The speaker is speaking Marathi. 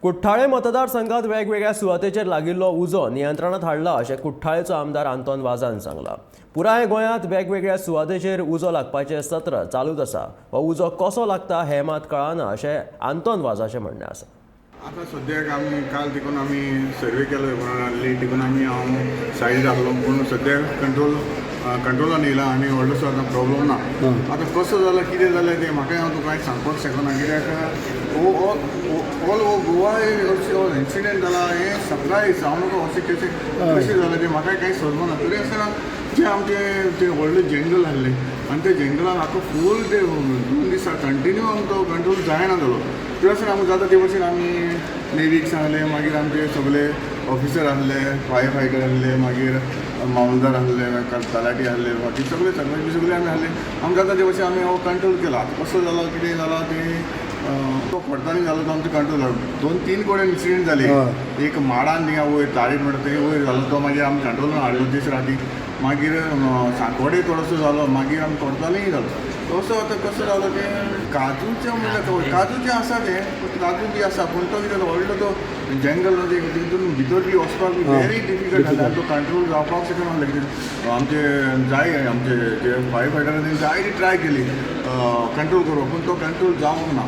कुठ्ठाळे मतदारसंघात वेगवेगळ्या सुवातेचेर लागिल्लो उजो नियंत्रणात हाडला अशें कुठ्ठाळेचो आमदार आंतोन वाझान सांगला। पुराय गोंयांत वेगवेगळ्या सुवातेचेर उजो लागपाचें सत्र चालूच आसा। हो उजो कसो लागता हें मात कळना अशें आंतोन वाझाचें म्हणणें आसा। आता सद्याक आमी काल देखून आमी सर्वे केलो लेट देखून आमी हांव सायडीर आसलो पूण सद्याक कंट्रोलान येयला आनी व्हडलोसो आतां प्रॉब्लम ना। आतां कसो जाला कितें जालें तें म्हाकाय हांव तुका कांय सांगपाक शकना कित्याक ऑल गोवा हो इन्सिडेंट जाला हें सरप्रायज हांव नको अशें कशें जालें तें म्हाकाय कांय समजना। तरी आसतना जे आमचे ते व्हडले जंगल आसले आनी त्या जंगलान आतां फूल ते 2 दिसा कंटिन्यू आमचो कंट्रोल जायना जालो। ते आसतना आमकां जाता ते भशेन आमी नेवीक सांगलें, मागीर आमचे सगळे ऑफिसर आसले, फायर फायटर आसले, मागीर मामलदार आसले, तलाटी आसले, बाकी सगळे आमी आसले। आमकां जाता ते भशेन आमी हो कंट्रोल केला। कसो जाला कितें जाला तें तो पडताळणी जालो तो आमचो कंट्रोल जालो। 2-3 कडेन इन्सिडेंट जाले। एक माडान थिंगा वयर तारीर म्हणटा थंय वयर जालो तो मागीर आमी कंट्रोलान हाडलो दीस राती। मागीर सांकवाडे थोडोसो जालो, मागीर आमी कोर्तालीय जालो। तसो आतां कसो जालो तें काजूचें म्हणल्यार काजूचें आसा तें काजू बी आसा पूण तो कितें व्हडलो तो जंगल तितून भितर बी वचपाक बी व्हेरी डिफिकल्ट जाता। तो कंट्रोल जावपाक शकना लागले आमचे जाय आमचे जे फायर फायटरांनी जायती ट्राय केली कंट्रोल करप पूण तो कंट्रोल जावंक ना।